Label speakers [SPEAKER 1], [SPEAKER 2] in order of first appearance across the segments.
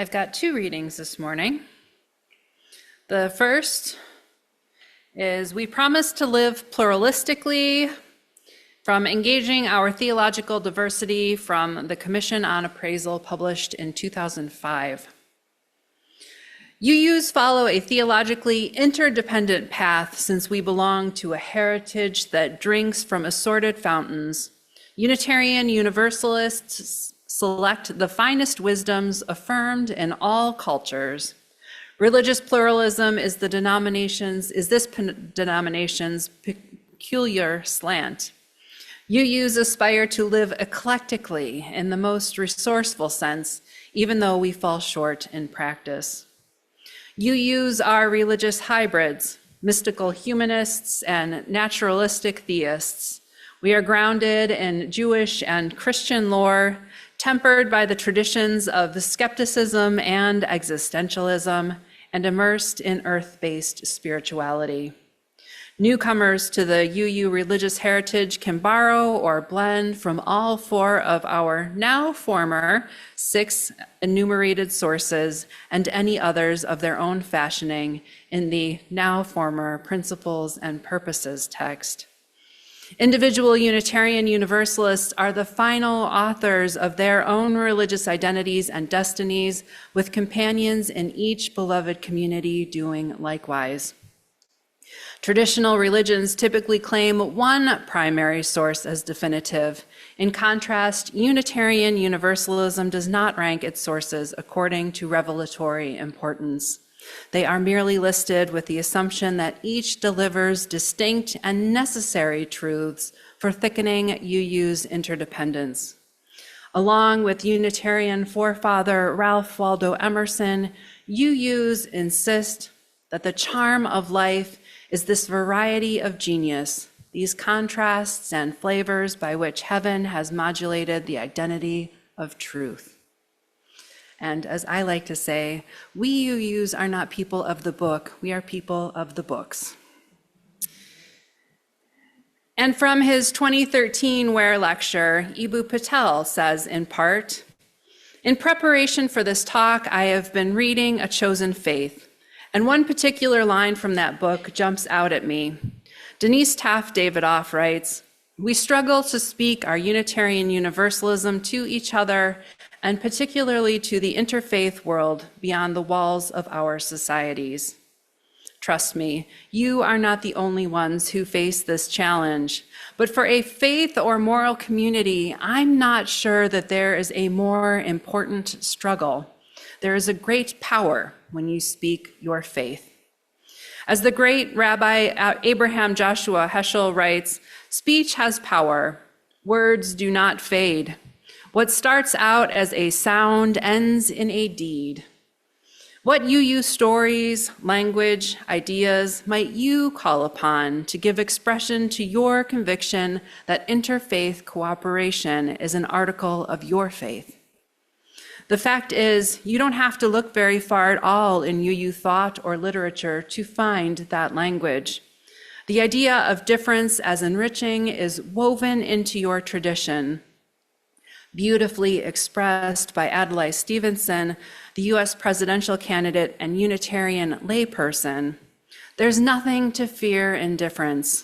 [SPEAKER 1] I've got two readings this morning. The first is we promise to live pluralistically from engaging our theological diversity from the Commission on Appraisal published in 2005. UUs follow a theologically interdependent path since we belong to a heritage that drinks from assorted fountains. Unitarian Universalists select the finest wisdoms affirmed in all cultures. Religious pluralism is this denomination's peculiar slant. UUs aspire to live eclectically in the most resourceful sense, even though we fall short in practice. UUs are religious hybrids, mystical humanists, and naturalistic theists. We are grounded in Jewish and Christian lore, tempered by the traditions of skepticism and existentialism, and immersed in earth-based spirituality. Newcomers to the UU religious heritage can borrow or blend from all four of our now former 6 enumerated sources and any others of their own fashioning in the now former Principles and Purposes text. Individual Unitarian Universalists are the final authors of their own religious identities and destinies, with companions in each beloved community doing likewise. Traditional religions typically claim one primary source as definitive. In contrast, Unitarian Universalism does not rank its sources according to revelatory importance. They are merely listed with the assumption that each delivers distinct and necessary truths for thickening UU's interdependence. Along with Unitarian forefather Ralph Waldo Emerson, UUs insist that the charm of life is this variety of genius, these contrasts and flavors by which heaven has modulated the identity of truth. And as I like to say, we UUs are not people of the book, we are people of the books. And from his 2013 Ware lecture, Eboo Patel says in part, "In preparation for this talk, I have been reading A Chosen Faith, and one particular line from that book jumps out at me. Denise Taft Davidoff writes, 'We struggle to speak our Unitarian Universalism to each other, and particularly to the interfaith world beyond the walls of our societies.' Trust me, you are not the only ones who face this challenge. But for a faith or moral community, I'm not sure that there is a more important struggle. There is a great power when you speak your faith." As the great Rabbi Abraham Joshua Heschel writes, "Speech has power. Words do not fade. What starts out as a sound ends in a deed." What UU stories, language, ideas might you call upon to give expression to your conviction that interfaith cooperation is an article of your faith? The fact is, you don't have to look very far at all in UU thought or literature to find that language. The idea of difference as enriching is woven into your tradition, beautifully expressed by Adlai Stevenson, the US presidential candidate and Unitarian layperson. There's nothing to fear in difference.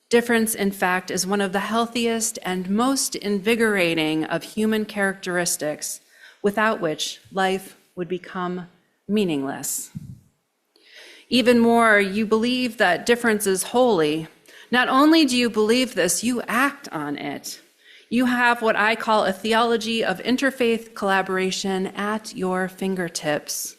[SPEAKER 1] Difference, in fact, is one of the healthiest and most invigorating of human characteristics, without which life would become meaningless. Even more, you believe that difference is holy. Not only do you believe this, you act on it. You have what I call a theology of interfaith collaboration at your fingertips.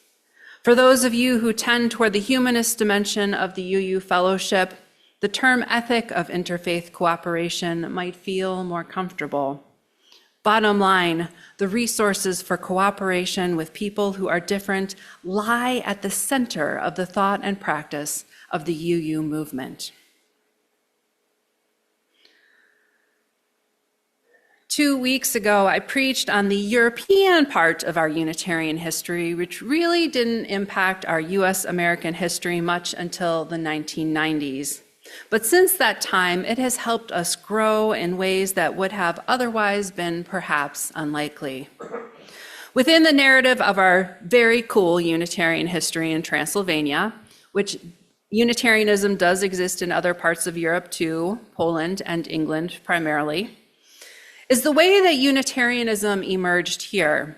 [SPEAKER 1] For those of you who tend toward the humanist dimension of the UU fellowship, the term ethic of interfaith cooperation might feel more comfortable. Bottom line, the resources for cooperation with people who are different lie at the center of the thought and practice of the UU movement. 2 weeks ago, I preached on the European part of our Unitarian history, which really didn't impact our US American history much until the 1990s. But since that time, it has helped us grow in ways that would have otherwise been perhaps unlikely. Within the narrative of our very cool Unitarian history in Transylvania, which Unitarianism does exist in other parts of Europe too, Poland and England primarily, is the way that Unitarianism emerged here.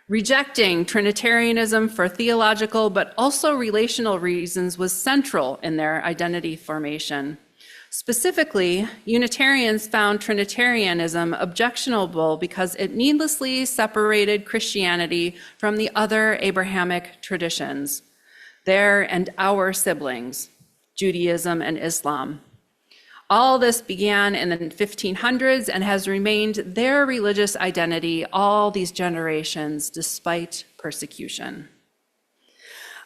[SPEAKER 1] Rejecting Trinitarianism for theological but also relational reasons was central in their identity formation. Specifically, Unitarians found Trinitarianism objectionable because it needlessly separated Christianity from the other Abrahamic traditions, their and our siblings, Judaism and Islam. All this began in the 1500s and has remained their religious identity all these generations despite persecution.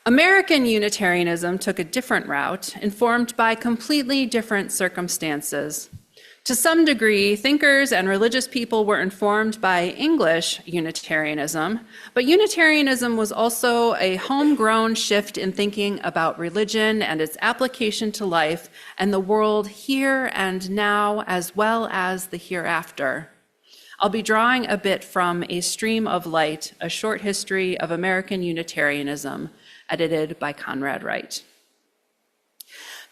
[SPEAKER 1] American Unitarianism took a different route, informed by completely different circumstances. To some degree, thinkers and religious people were informed by English Unitarianism, but Unitarianism was also a homegrown shift in thinking about religion and its application to life and the world here and now, as well as the hereafter. I'll be drawing a bit from A Stream of Light, A Short History of American Unitarianism, edited by Conrad Wright.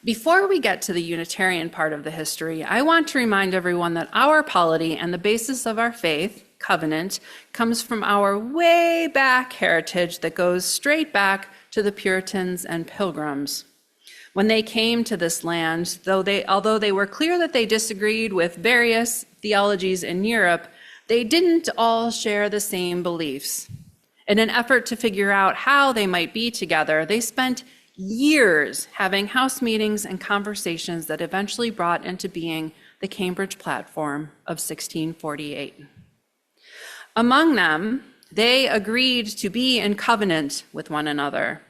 [SPEAKER 1] Before we get to the Unitarian part of the history, I want to remind everyone that our polity and the basis of our faith, covenant, comes from our way back heritage that goes straight back to the Puritans and Pilgrims. When they came to this land, although they were clear that they disagreed with various theologies in Europe, they didn't all share the same beliefs. In an effort to figure out how they might be together, they spent years having house meetings and conversations that eventually brought into being the Cambridge Platform of 1648. Among them, they agreed to be in covenant with one another.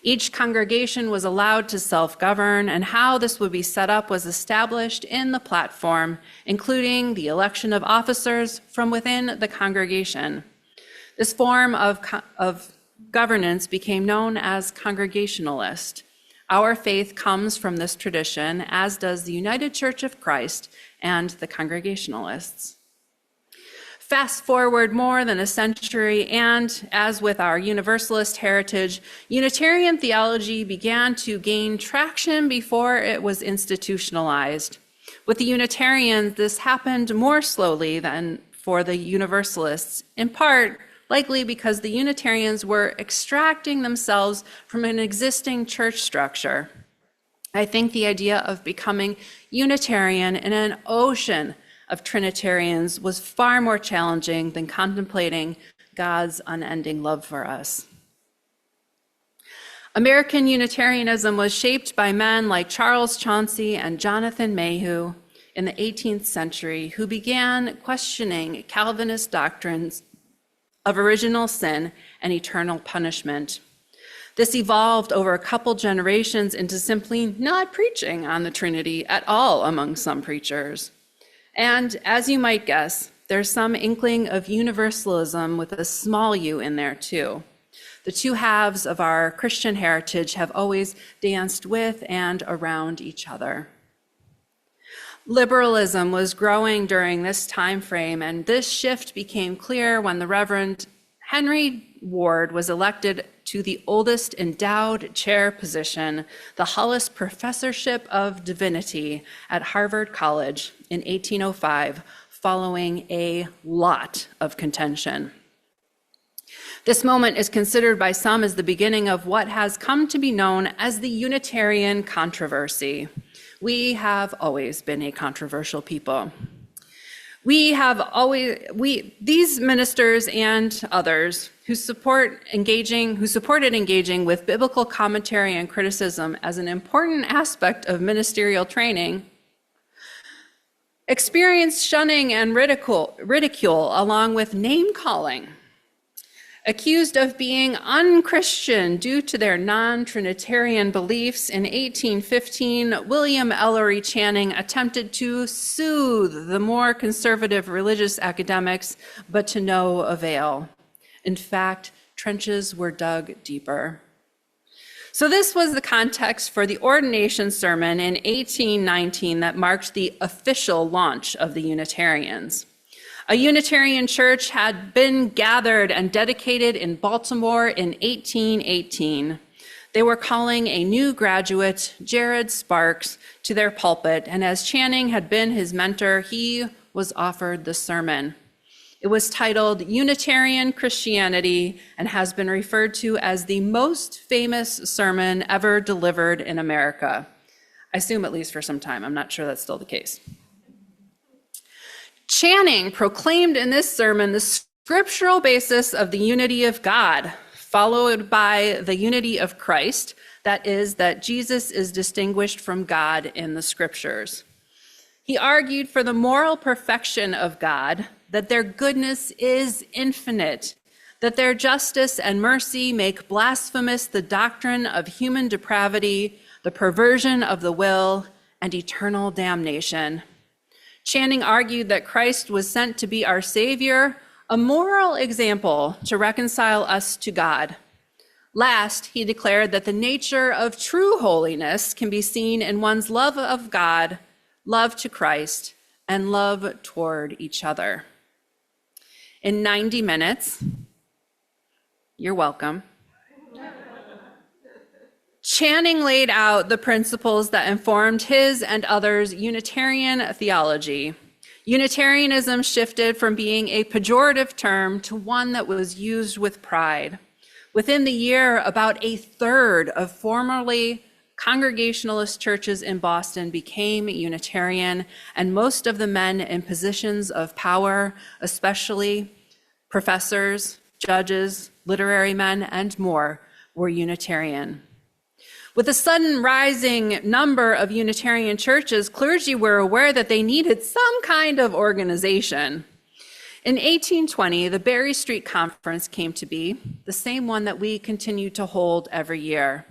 [SPEAKER 1] Each congregation was allowed to self-govern, and how this would be set up was established in the platform, including the election of officers from within the congregation. This form of governance became known as Congregationalist. Our faith comes from this tradition, as does the United Church of Christ and the Congregationalists. Fast forward more than a century, and as with our Universalist heritage, Unitarian theology began to gain traction before it was institutionalized. With the Unitarians, this happened more slowly than for the Universalists, in part likely because the Unitarians were extracting themselves from an existing church structure. I think the idea of becoming Unitarian in an ocean of Trinitarians was far more challenging than contemplating God's unending love for us. American Unitarianism was shaped by men like Charles Chauncey and Jonathan Mayhew in the 18th century, who began questioning Calvinist doctrines of original sin and eternal punishment. This evolved over a couple generations into simply not preaching on the Trinity at all among some preachers. And as you might guess, there's some inkling of universalism with a small u in there too. The two halves of our Christian heritage have always danced with and around each other. Liberalism was growing during this time frame, and this shift became clear when the Reverend Henry Ward was elected to the oldest endowed chair position, the Hollis Professorship of Divinity at Harvard College in 1805, following a lot of contention. This moment is considered by some as the beginning of what has come to be known as the Unitarian controversy. We have always been a controversial people. These ministers and others who supported engaging with biblical commentary and criticism as an important aspect of ministerial training, experienced shunning and ridicule along with name-calling. Accused of being unchristian due to their non-Trinitarian beliefs, in 1815, William Ellery Channing attempted to soothe the more conservative religious academics, but to no avail. In fact, trenches were dug deeper. So this was the context for the ordination sermon in 1819 that marked the official launch of the Unitarians. A Unitarian church had been gathered and dedicated in Baltimore in 1818. They were calling a new graduate, Jared Sparks, to their pulpit, and as Channing had been his mentor, he was offered the sermon. It was titled Unitarian Christianity and has been referred to as the most famous sermon ever delivered in America. I assume at least for some time. I'm not sure that's still the case. Channing proclaimed in this sermon the scriptural basis of the unity of God, followed by the unity of Christ, that is, that Jesus is distinguished from God in the scriptures. He argued for the moral perfection of God, that their goodness is infinite, that their justice and mercy make blasphemous the doctrine of human depravity, the perversion of the will, and eternal damnation. Channing argued that Christ was sent to be our Savior, a moral example to reconcile us to God. Last, he declared that the nature of true holiness can be seen in one's love of God, love to Christ, and love toward each other. In 90 minutes, you're welcome, Channing laid out the principles that informed his and others' Unitarian theology. Unitarianism shifted from being a pejorative term to one that was used with pride. Within the year, about a third of formerly Congregationalist churches in Boston became Unitarian, and most of the men in positions of power, especially professors, judges, literary men, and more, were Unitarian. With the sudden rising number of Unitarian churches, clergy were aware that they needed some kind of organization. In 1820, the Berry Street Conference came to be, the same one that we continue to hold every year.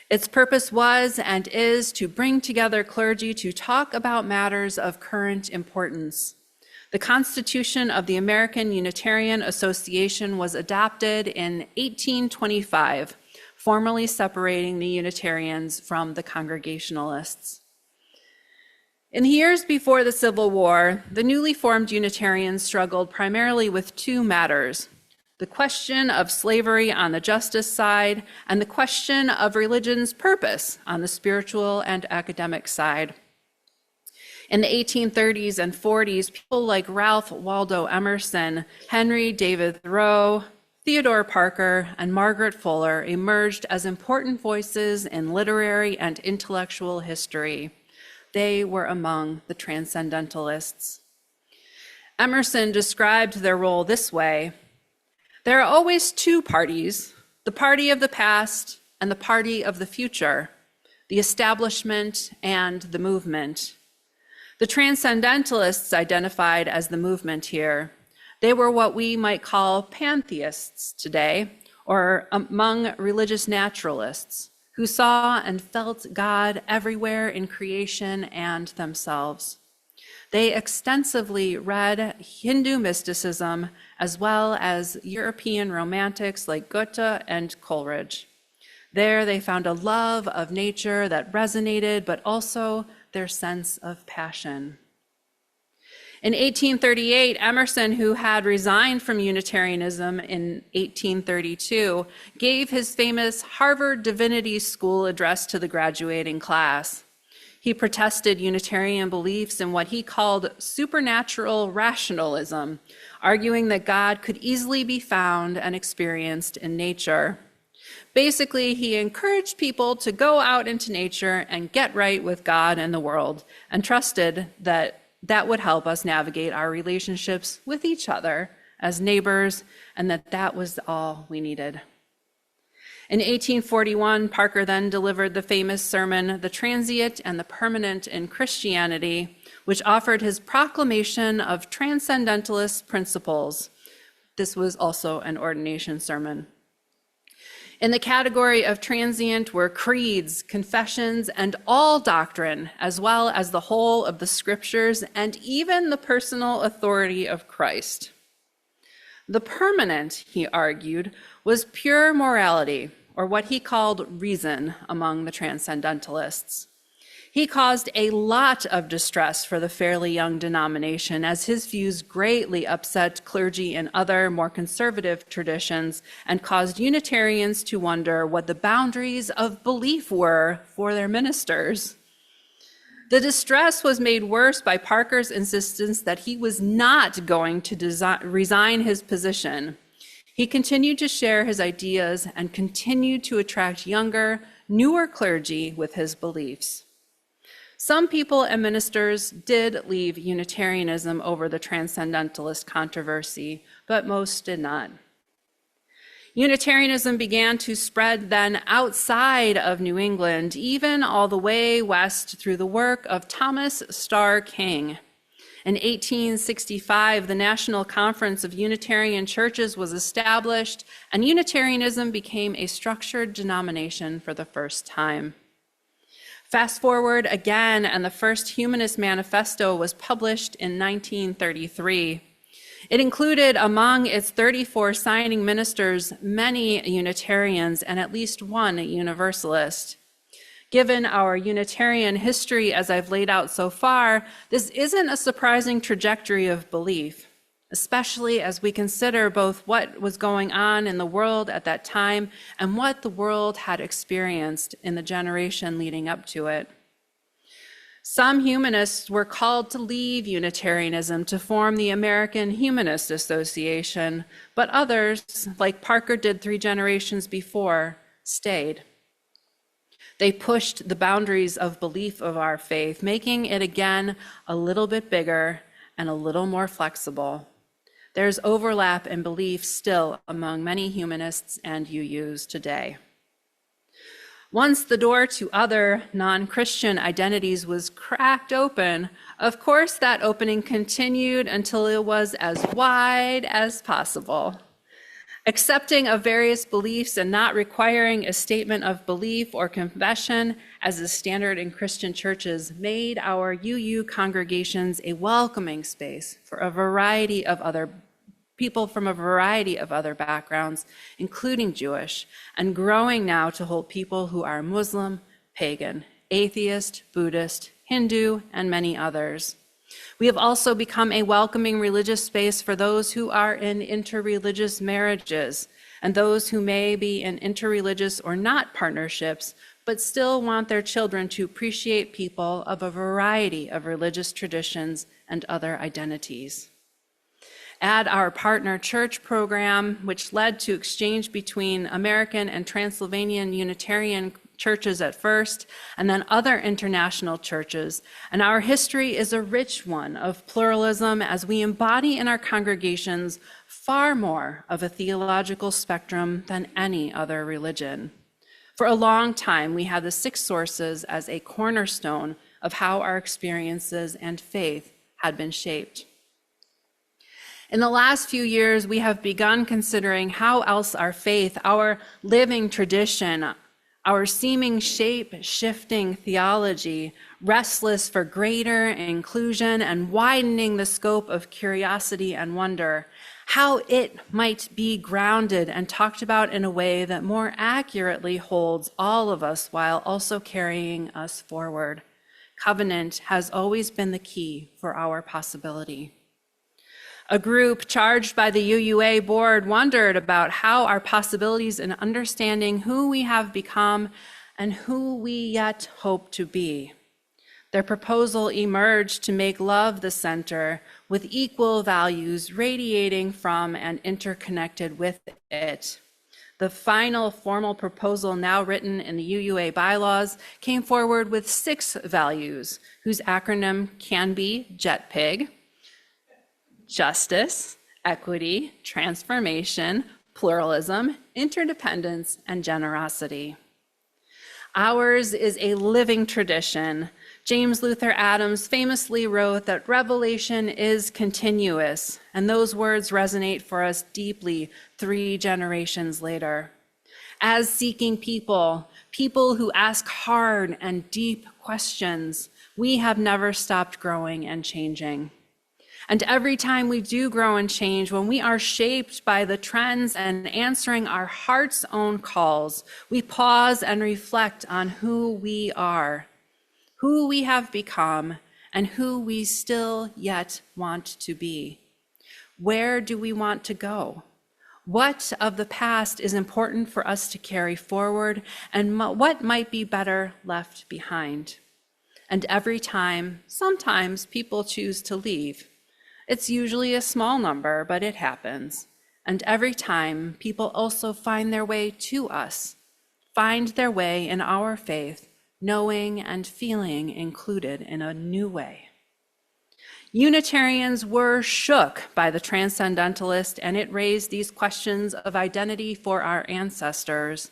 [SPEAKER 1] Its purpose was and is to bring together clergy to talk about matters of current importance. The Constitution of the American Unitarian Association was adopted in 1825, formally separating the Unitarians from the Congregationalists. In the years before the Civil War, the newly formed Unitarians struggled primarily with two matters: the question of slavery on the justice side and the question of religion's purpose on the spiritual and academic side. In the 1830s and 40s, people like Ralph Waldo Emerson, Henry David Thoreau, Theodore Parker, and Margaret Fuller emerged as important voices in literary and intellectual history. They were among the transcendentalists. Emerson described their role this way: "There are always two parties, the party of the past and the party of the future, the establishment and the movement." The transcendentalists identified as the movement here. They were what we might call pantheists today, or among religious naturalists, who saw and felt God everywhere in creation and themselves. They extensively read Hindu mysticism as well as European romantics like Goethe and Coleridge. There they found a love of nature that resonated, but also their sense of passion. In 1838, Emerson, who had resigned from Unitarianism in 1832, gave his famous Harvard Divinity School address to the graduating class. He protested Unitarian beliefs in what he called supernatural rationalism, arguing that God could easily be found and experienced in nature. Basically, he encouraged people to go out into nature and get right with God and the world, and trusted that that would help us navigate our relationships with each other as neighbors, and that was all we needed. In 1841, Parker then delivered the famous sermon, "The Transient and the Permanent in Christianity," which offered his proclamation of transcendentalist principles. This was also an ordination sermon. In the category of transient were creeds, confessions, and all doctrine, as well as the whole of the scriptures and even the personal authority of Christ. The permanent, he argued, was pure morality, or what he called reason among the transcendentalists. He caused a lot of distress for the fairly young denomination, as his views greatly upset clergy in other more conservative traditions and caused Unitarians to wonder what the boundaries of belief were for their ministers. The distress was made worse by Parker's insistence that he was not going to resign his position. He continued to share his ideas and continued to attract younger, newer clergy with his beliefs. Some people and ministers did leave Unitarianism over the transcendentalist controversy, but most did not. Unitarianism began to spread then outside of New England, even all the way west through the work of Thomas Starr King. In 1865, the National Conference of Unitarian Churches was established, and Unitarianism became a structured denomination for the first time. Fast forward again, and the first Humanist Manifesto was published in 1933. It included among its 34 signing ministers many Unitarians and at least one Universalist. Given our Unitarian history as I've laid out so far, this isn't a surprising trajectory of belief, especially as we consider both what was going on in the world at that time and what the world had experienced in the generation leading up to it. Some humanists were called to leave Unitarianism to form the American Humanist Association, but others, like Parker did 3 generations before, stayed. They pushed the boundaries of belief of our faith, making it again a little bit bigger and a little more flexible. There's overlap in belief still among many humanists and UUs today. Once the door to other non-Christian identities was cracked open, of course that opening continued until it was as wide as possible. Accepting of various beliefs and not requiring a statement of belief or confession as is standard in Christian churches made our UU congregations a welcoming space for a variety of other people from a variety of other backgrounds, including Jewish, and growing now to hold people who are Muslim, pagan, atheist, Buddhist, Hindu, and many others. We have also become a welcoming religious space for those who are in interreligious marriages and those who may be in interreligious or not partnerships, but still want their children to appreciate people of a variety of religious traditions and other identities. Add our partner church program, which led to exchange between American and Transylvanian Unitarian churches at first, and then other international churches. And our history is a rich one of pluralism as we embody in our congregations far more of a theological spectrum than any other religion. For a long time, we had the 6 sources as a cornerstone of how our experiences and faith had been shaped. In the last few years, we have begun considering how else our faith, our living tradition, our seeming shape-shifting theology, restless for greater inclusion and widening the scope of curiosity and wonder, how it might be grounded and talked about in a way that more accurately holds all of us while also carrying us forward. Covenant has always been the key for our possibility. A group charged by the UUA board wondered about how our possibilities in understanding who we have become and who we yet hope to be. Their proposal emerged to make love the center, with equal values radiating from and interconnected with it. The final formal proposal, now written in the UUA bylaws, came forward with 6 values, whose acronym can be JETPIG: justice, equity, transformation, pluralism, interdependence, and generosity. Ours is a living tradition. James Luther Adams famously wrote that revelation is continuous, and those words resonate for us deeply 3 generations later. As seeking people who ask hard and deep questions, we have never stopped growing and changing. And every time we do grow and change, when we are shaped by the trends and answering our heart's own calls, we pause and reflect on who we are. who we have become, and who we still yet want to be. Where do we want to go? What of the past is important for us to carry forward, and what might be better left behind? And every time, sometimes people choose to leave. It's usually a small number, but it happens. And every time, people also find their way to us, find their way in our faith, knowing and feeling included in a new way. Unitarians were shook by the transcendentalist, and it raised these questions of identity for our ancestors.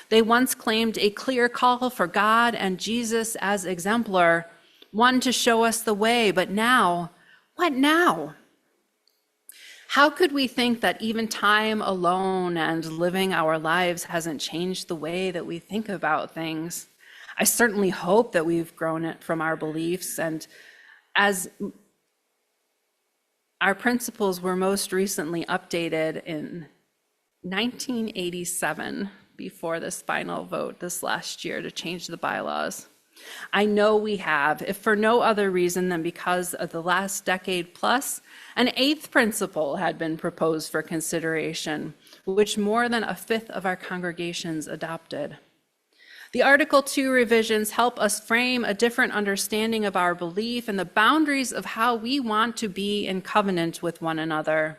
[SPEAKER 1] They once claimed a clear call for God and Jesus as exemplar, one to show us the way, but now, what now? How could we think that even time alone and living our lives hasn't changed the way that we think about things? I certainly hope that we've grown it from our beliefs, and as our principles were most recently updated in 1987, before this final vote this last year to change the bylaws. I know we have, if for no other reason than because of the last decade plus, an eighth principle had been proposed for consideration, which more than a fifth of our congregations adopted. The Article 2 revisions help us frame a different understanding of our belief and the boundaries of how we want to be in covenant with one another.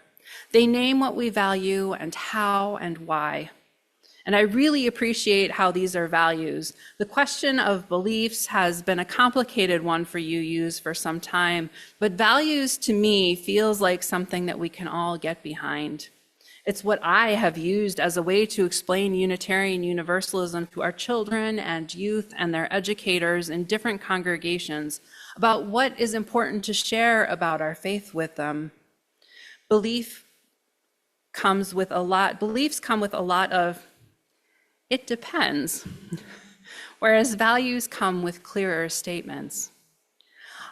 [SPEAKER 1] They name what we value and how and why. And I really appreciate how these are values. The question of beliefs has been a complicated one for UUs for some time, but values to me feels like something that we can all get behind. It's what I have used as a way to explain Unitarian Universalism to our children and youth and their educators in different congregations about what is important to share about our faith with them. Beliefs come with a lot of "it depends," whereas values come with clearer statements.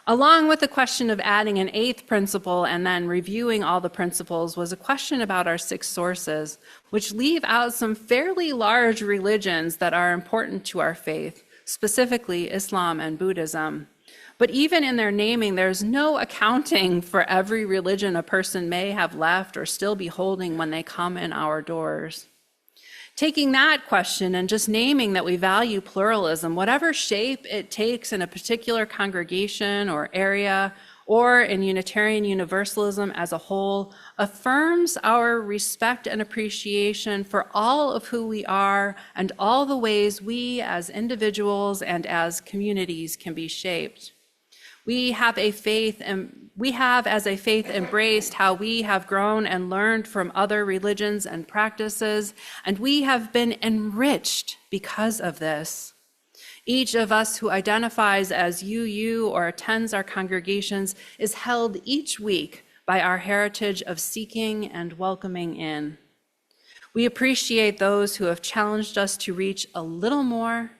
[SPEAKER 1] Along with the question of adding an eighth principle and then reviewing all the principles was a question about our 6 sources, which leave out some fairly large religions that are important to our faith, specifically Islam and Buddhism. But even in their naming, there's no accounting for every religion a person may have left or still be holding when they come in our doors. Taking that question and just naming that we value pluralism, whatever shape it takes in a particular congregation or area, or in Unitarian Universalism as a whole, affirms our respect and appreciation for all of who we are and all the ways we as individuals and as communities can be shaped. We have as a faith embraced how we have grown and learned from other religions and practices, and we have been enriched because of this. Each of us who identifies as UU or attends our congregations is held each week by our heritage of seeking and welcoming in. We appreciate those who have challenged us to reach a little more,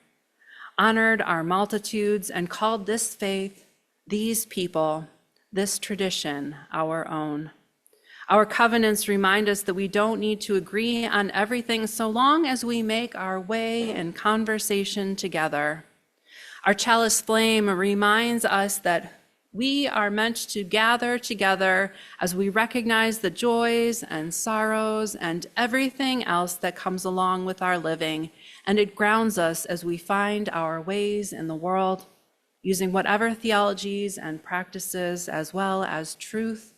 [SPEAKER 1] honored our multitudes, and called this faith, these people, this tradition, our own. Our covenants remind us that we don't need to agree on everything so long as we make our way in conversation together. Our chalice flame reminds us that we are meant to gather together as we recognize the joys and sorrows and everything else that comes along with our living, and it grounds us as we find our ways in the world, using whatever theologies and practices, as well as truth,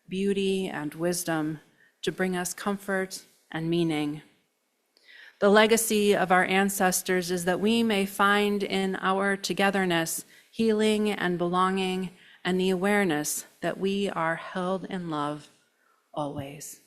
[SPEAKER 1] beauty, and wisdom to bring us comfort and meaning. The legacy of our ancestors is that we may find in our togetherness healing and belonging and the awareness that we are held in love always.